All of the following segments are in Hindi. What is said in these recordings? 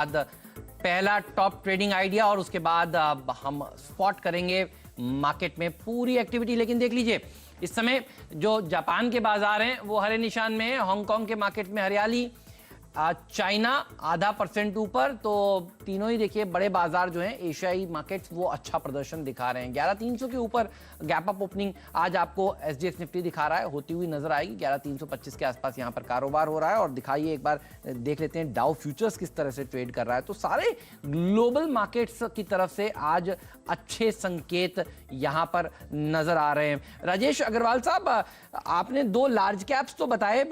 बाद पहला टॉप ट्रेडिंग आइडिया और उसके बाद हम स्पॉट करेंगे मार्केट में पूरी एक्टिविटी। लेकिन देख लीजिए इस समय जो जापान के बाजार हैं वो हरे निशान में है, हांगकांग के मार्केट में हरियाली, चाइना आधा % ऊपर। तो तीनों ही देखिए बड़े बाजार जो हैं एशियाई मार्केट्स वो अच्छा प्रदर्शन दिखा रहे हैं। 11,300 के ऊपर गैप अप ओपनिंग आज आपको एसजीएक्स निफ्टी दिखा रहा है, होती हुई नजर आएगी। 11,325 के आसपास यहाँ पर कारोबार हो रहा है। और दिखाइए एक बार देख लेते हैं डाउ फ्यूचर्स किस तरह से ट्रेड कर रहा है। तो सारे ग्लोबल मार्केट्स की तरफ से आज अच्छे संकेत यहाँ पर नजर आ रहे हैं। राजेश अग्रवाल साहब, आपने 2 लार्ज कैप्स तो बताए,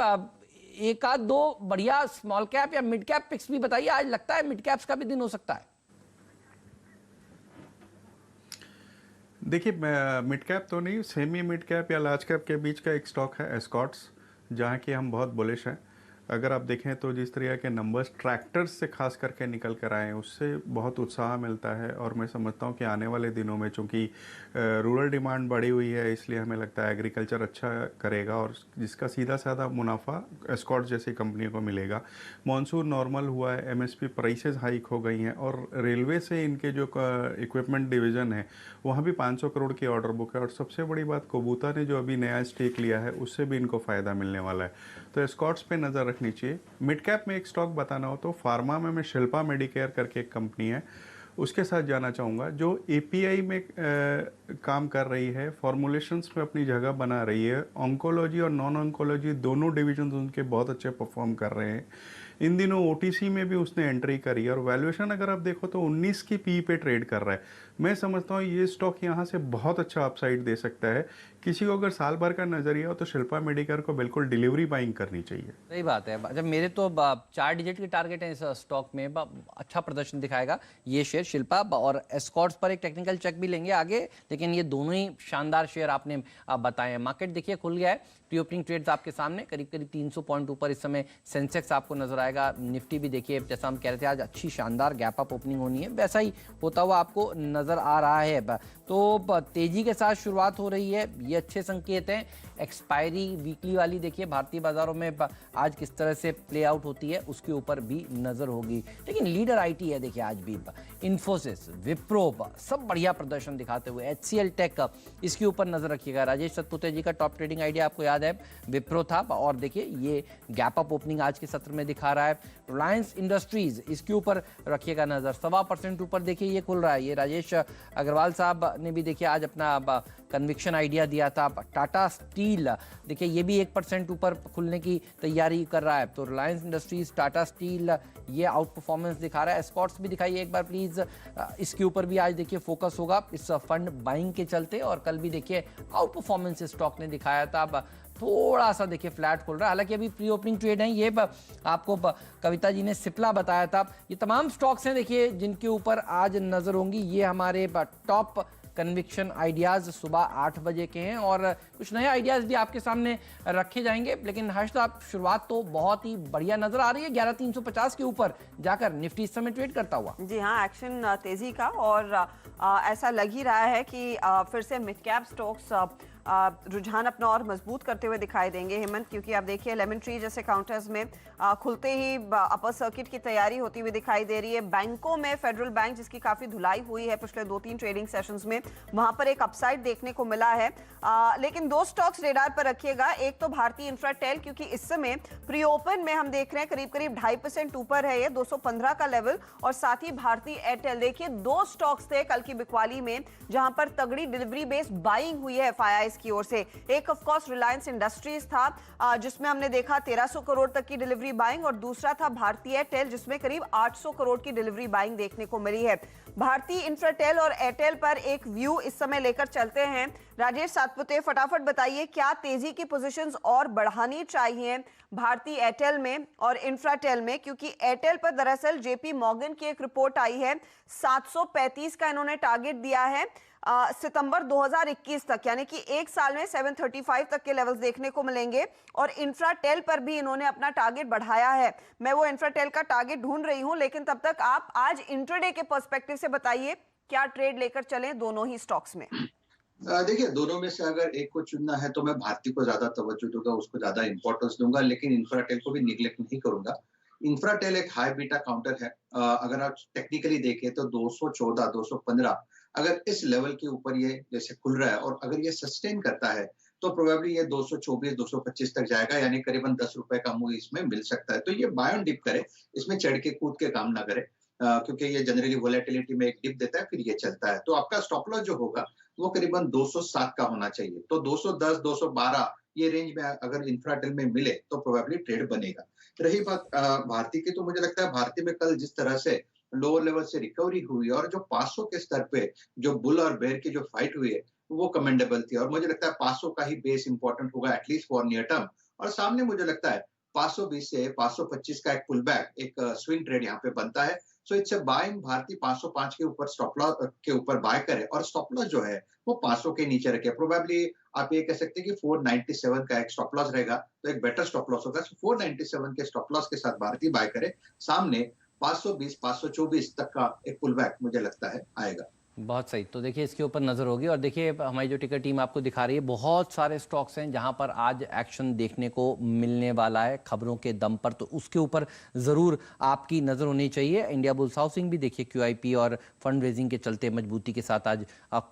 एक आध 2 बढ़िया स्मॉल कैप या मिड कैप पिक्स भी बताइए। आज लगता है मिड कैप्स का भी दिन हो सकता है। देखिए, मिड कैप तो नहीं, सेमी मिड कैप या लार्ज कैप के बीच का एक स्टॉक है एस्कॉर्ट्स, जहाँ की हम बहुत बुलिश हैं। अगर आप देखें तो जिस तरह के नंबर्स ट्रैक्टर्स से खास करके निकल कर आए हैं उससे बहुत उत्साह मिलता है। और मैं समझता हूँ कि आने वाले दिनों में चूँकि रूरल डिमांड बढ़ी हुई है इसलिए हमें लगता है एग्रीकल्चर अच्छा करेगा और जिसका सीधा साधा मुनाफा एस्कॉर्ट्स जैसी कंपनियों को मिलेगा। मॉनसून नॉर्मल हुआ है, एमएसपी प्राइसेस हाइक हो गई हैं और रेलवे से इनके जो इक्विपमेंट डिवीज़न है वहाँ भी 500 करोड़ की ऑर्डर बुक है। और सबसे बड़ी बात, कोबूता ने जो अभी नया स्टेक लिया है उससे भी इनको फ़ायदा मिलने वाला है। तो एस्कॉर्ट्स पे नज़र रखनी चाहिए। मिड कैप में एक स्टॉक बताना हो तो फार्मा में मैं शिल्पा मेडिकेयर करके एक कंपनी है उसके साथ जाना चाहूँगा, जो एपीआई में काम कर रही है, फॉर्मुलेशंस में अपनी जगह बना रही है। ऑन्कोलॉजी और नॉन ऑन्कोलॉजी दोनों डिवीजन उनके बहुत अच्छे परफॉर्म कर रहे हैं। इन दिनों ओटीसी में भी उसने एंट्री करी है और वैल्यूएशन अगर आप देखो तो 19 की पी पे ट्रेड कर रहा है। मैं समझता हूँ ये स्टॉक यहाँ से बहुत अच्छा अपसाइड दे सकता है। किसी को अगर साल भर का नजरिया हो तो शिल्पा मेडिकेयर को बिल्कुल डिलीवरी बाइंग करनी चाहिए। सही बात है। जब मेरे तो 4 डिजिट के टारगेट हैं इस स्टॉक में, अच्छा प्रदर्शन दिखाएगा ये शेयर शिल्पा। और एस्कॉर्ट्स पर एक टेक्निकल चेक भी लेंगे आगे, लेकिन ये दोनों ही शानदार शेयर आपने बताए हैं। मार्केट देखिए खुल गया है, प्री ओपनिंग ट्रेड्स आपके सामने करीब 300 पॉइंट ऊपर इस समय सेंसेक्स आपको नजर आएगा। निफ्टी भी देखिए जैसा हम कह रहे थे आज अच्छी शानदार गैप अप ओपनिंग होनी है, वैसा ही होता हुआ आपको नजर आ रहा है। तो तेजी के साथ शुरुआत हो रही है, ये अच्छे संकेत हैं। एक्सपायरी वीकली वाली देखिए भारतीय बाजारों में आज किस तरह से प्ले आउट होती है उसके ऊपर भी नजर होगी। लेकिन लीडर आईटी है देखिए आज भी, इन्फोसिस, विप्रो सब बढ़िया प्रदर्शन दिखाते हुए। एचसीएल टेक इसके ऊपर नजर रखिएगा। राजेश सतपुते जी का टॉप ट्रेडिंग आइडिया आपको याद है, विप्रो था। और देखिए ये गैप अप ओपनिंग आज के सत्र में दिखा रहा है। रिलायंस इंडस्ट्रीज इसके ऊपर रखिएगा नजर, 1.25% ऊपर देखिए ये खुल रहा है। ये राजेश अग्रवाल साहब ने भी देखिए आज अपना कन्विक्शन आइडिया दिया था। टाटा स्टील देखिए ये भी 1% ऊपर खुलने की तैयारी कर रहा है। तो रिलायंस इंडस्ट्रीज, टाटा स्टील ये आउट परफॉर्मेंस दिखा रहा है। एस्कॉर्ट्स भी दिखाइए एक बार प्लीज, इसके ऊपर भी आज देखिए फोकस होगा इस फंड बाइंग के चलते। और कल भी देखिए आउट परफॉर्मेंस स्टॉक ने दिखाया था, अब थोड़ा सा देखिए फ्लैट खुल रहा है। हालांकि अभी प्री ओपनिंग ट्रेड है, ये आपको कविता जी ने सिप्ला बताया था। ये तमाम स्टॉक्स हैं देखिए जिनके ऊपर आज नजर होंगी। ये हमारे टॉप कन्विक्शन आइडियाज सुबह 8 बजे के हैं और कुछ नए आइडियाज भी आपके सामने रखे जाएंगे। लेकिन हर्ष साहब शुरुआत तो बहुत ही बढ़िया नजर आ रही है। 11,350 के ऊपर जाकर निफ्टी इस समय ट्रेड करता हुआ। जी हाँ, एक्शन तेजी का और ऐसा लग ही रहा है कि फिर से मिड कैप स्टॉक्स रुझान अपना और मजबूत करते हुए दिखाई देंगे हेमंत, क्योंकि आप देखिए लेमन ट्री जैसे काउंटर्स में खुलते ही अपर सर्किट की तैयारी होती हुई दिखाई दे रही है। बैंकों में फेडरल बैंक जिसकी काफी धुलाई हुई है पिछले 2-3 ट्रेडिंग सेशंस में, वहां पर एक अपसाइड देखने को मिला है। लेकिन 2 स्टॉक्स रेडार पर रखिएगा। एक तो भारतीय इंफ्राटेल, क्योंकि इस समय प्री ओपन में हम देख रहे हैं करीब 2.5% ऊपर है ये 215 का लेवल। और साथ ही भारतीय एयरटेल, देखिए 2 स्टॉक्स थे कल की बिकवाली में जहां पर तगड़ी डिलीवरी बेस्ड बाइंग हुई है एफआईआई की ओर से। एक ऑफ कोर्स रिलायंस इंडस्ट्रीज था जिसमें हमने देखा 1300 करोड़ तक की डिलीवरी बाइंग, और दूसरा था भारतीय एयरटेल जिसमें करीब 800 करोड़ की डिलीवरी बाइंग देखने को मिली है। भारतीय इंफ्राटेल और एयरटेल पर एक व्यू इस समय लेकर चलते हैं। राजेश सातपुते, फटाफट बताइए क्या तेजी की पोजीशंस और बढ़ानी चाहिए भारतीय एयरटेल में और इंफ्राटेल में, क्योंकि एयरटेल पर दरअसल जेपी मॉर्गन की एक रिपोर्ट आई है, 735 का इन्होंने टारगेट दिया है सितंबर 2021 तक, यानी कि 1 साल में 735 तक के लेवल्स देखने को मिलेंगे। और इंफ्राटेल पर भी इन्होंने अपना टारगेट बढ़ाया है। मैं वो इंफ्राटेल का टारगेट ढूंढ रही हूं, लेकिन तब तक आप आज इंट्राडे के पर्सपेक्टिव से बताइए क्या ट्रेड लेकर चलें दोनों ही स्टॉक्स में। देखिए, दोनों में से अगर एक को चुनना है तो मैं भारती को ज्यादा तवज्जो दूंगा, उसको ज्यादा इंपॉर्टेंस दूंगा, लेकिन इंफ्राटेल को भी निग्लेक्ट नहीं करूंगा। इंफ्राटेल एक हाई बीटा काउंटर है। अगर आप टेक्निकली देखें तो 214, 215 अगर इस लेवल के ऊपर ये जैसे खुल रहा है और अगर ये सस्टेन करता है तो प्रोबेबली ये 224, 225 तक जाएगा, यानी करीबन 10 रुपए का मूव इसमें मिल सकता है। तो ये बाय ऑन डिप करे, इसमें चढ़ के कूद के काम ना करे, क्योंकि ये जनरली वोलेटिलिटी में एक डिप देता है फिर ये चलता है। तो आपका स्टॉप लॉस जो होगा वो करीबन 207 का होना चाहिए। तो 210, 212 ये रेंज में अगर इंफ्राटेल में मिले तो प्रोबेबली ट्रेड बनेगा। रही बात भारती की, तो मुझे लगता है भारती में कल जिस तरह से लोअर लेवल से रिकवरी हुई और जो 500 के स्तर पे जो बुल और बेयर की जो फाइट हुई है वो कमेंडेबल थी, और मुझे लगता है 500 का ही बेस इंपॉर्टेंट होगा एटलीस्ट फॉर नियर टर्म। और सामने मुझे लगता है 520 से 525 का एक पुल बैक, एक स्विंग ट्रेड यहाँ पे बनता है। So it's a buying Bharti 505 के ऊपर स्टॉप लॉस के ऊपर बाय करे और स्टॉप लॉस जो है वो 500 के नीचे रखे। प्रोबेबली आप ये कह सकते हैं कि 497 का एक स्टॉप लॉस रहेगा तो एक बेटर स्टॉप लॉस होगा। 497 के स्टॉप लॉस के साथ भारती बाय करे, सामने 520, 524 तक का एक पुल बैक मुझे लगता है आएगा। बहुत सही। तो देखिए इसके ऊपर नज़र होगी और देखिए हमारी जो टिकर टीम आपको दिखा रही है, बहुत सारे स्टॉक्स हैं जहां पर आज एक्शन देखने को मिलने वाला है खबरों के दम पर, तो उसके ऊपर ज़रूर आपकी नज़र होनी चाहिए। इंडिया बुल्स हाउसिंग भी देखिए QIP और फंड रेजिंग के चलते मजबूती के साथ आज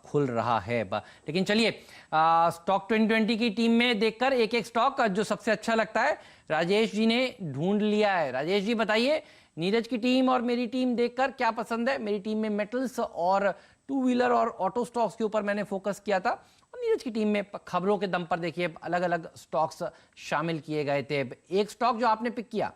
खुल रहा है। लेकिन चलिए स्टॉक 2020 की टीम में देखकर एक एक स्टॉक जो सबसे अच्छा लगता है राजेश जी ने ढूंढ लिया है। राजेश जी बताइए, नीरज की टीम और मेरी टीम देखकर क्या पसंद है? मेरी टीम में मेटल्स और टू व्हीलर और ऑटो स्टॉक्स के ऊपर मैंने फोकस किया था, और नीरज की टीम में खबरों के दम पर देखिए अलग अलग स्टॉक्स शामिल किए गए थे। एक स्टॉक जो आपने पिक किया?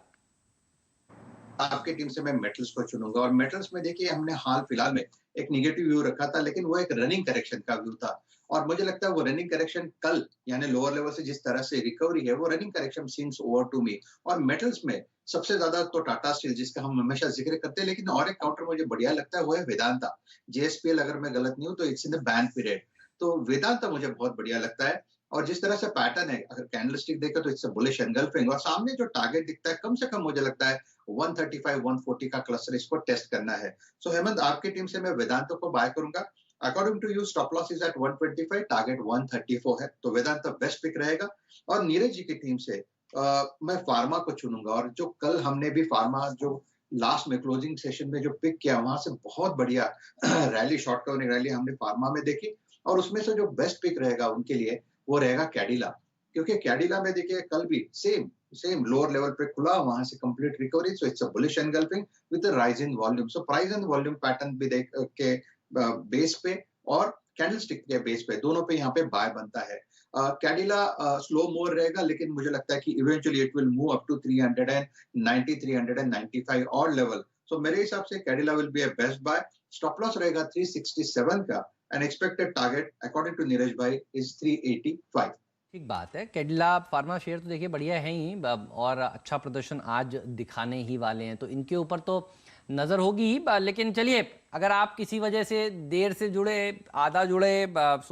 आपकी टीम से मैं मेटल्स को चुनूंगा, और मेटल्स में देखिए हमने हाल फिलहाल में एक निगेटिव व्यू रखा था, लेकिन वो एक रनिंग करेक्शन का व्यू था, और मुझे लगता है वो रनिंग करेक्शन कल यानी लोअर लेवल से जिस तरह से रिकवरी है वो running correction seems over to me. और मेटल्स में सबसे ज्यादा तो टाटा स्टील जिसका हम हमेशा जिक्र करते हैं, लेकिन और एक काउंटर मुझे बढ़िया लगता है वो है वेदांता। JSPL अगर मैं गलत नहीं हूं तो it's in the ban period, तो वेदांता मुझे बहुत बढ़िया लगता है। और जिस तरह से पैटर्न है, अगर कैंडलस्टिक देखो तो इट्स अ बुलिश एनगल्फिंग, और सामने जो टारगेट दिखता है कम से कम मुझे लगता है 135, 140 का क्लस्टर इसको टेस्ट करना है। सो हेमंत, आपकी टीम से मैं वेदांता को बाय करूंगा। According to you stop loss is at 125, target 134 है, तो वेदांता बेस्ट पिक रहेगा। और नीरज जी की टीम से मैं फार्मा को चुनूंगा, और जो कल हमने भी फार्मा जो लास्ट में क्लोजिंग सेशन में जो पिक किया वहां से बहुत बढ़िया रैली, शॉर्ट कवरिंग रैली हमने फार्मा में देखी, और उसमें से जो बेस्ट पिक रहेगा उनके लिए वो रहेगा कैडिला, क्योंकि कैडिला में देखिए कल भी सेम लोअर लेवल पे खुला, वहां से complete recovery. So it's a bullish engulfing with a rise in volume. So price and volume pattern भी देख के बेस पे और कैंडलस्टिक के बेस पे दोनों पे यहाँ पे बाय बनता है। कैडिला स्लो मूव रहेगा, लेकिन मुझे लगता है कि eventually it will move up to 390, 395 और लेवल। सो मेरे हिसाब से Cadila will be a best buy. Stop loss रहेगा 367 का, and expected target according to Neeraj भाई इज 385। ठीक बात है। कैडिला फार्मा शेयर तो देखिए बढ़िया है ही, और अच्छा प्रदर्शन आज दिखाने ही वाले हैं, तो इनके ऊपर तो नज़र होगी ही। लेकिन चलिए, अगर आप किसी वजह से देर से जुड़े, आधा जुड़े, सुबह